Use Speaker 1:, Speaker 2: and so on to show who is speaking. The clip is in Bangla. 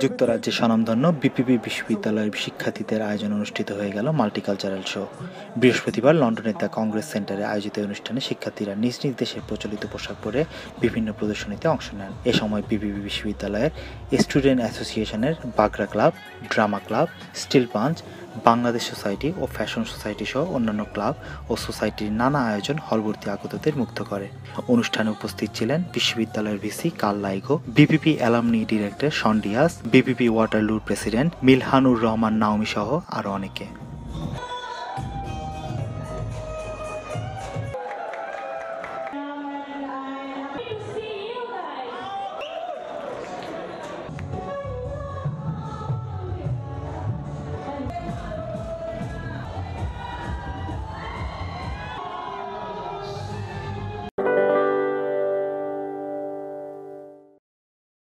Speaker 1: যুক্তরাজ্যের স্বনামধন্য বিপিবি বিশ্ববিদ্যালয়ের শিক্ষার্থীদের আয়োজনে অনুষ্ঠিত হয়ে গেল মাল্টিকালচারাল শো। বৃহস্পতিবার লন্ডনের দ্য কংগ্রেস সেন্টারে আয়োজিত অনুষ্ঠানে শিক্ষার্থীরা নিজ নিজ দেশের প্রচলিত পোশাক পরে বিভিন্ন প্রদর্শনীতে অংশ নেন। এ সময় বিপিবি বিশ্ববিদ্যালয়ের স্টুডেন্ট অ্যাসোসিয়েশনের Bhangra club, drama club, steel punch, Bangladesh society ও ফ্যাশন সোসাইটি সহ অন্যান্য ক্লাব ও সোসাইটির নানা আয়োজন হলভর্তি আগতদের মুগ্ধ করে। অনুষ্ঠানে উপস্থিত ছিলেন বিশ্ববিদ্যালয়ের VC Carl Laigo, BPP alumni director Sean Dias, BPP ওয়াটারলুর প্রেসিডেন্ট মিলহানুর রহমান নাওমি সহ আরও অনেকে।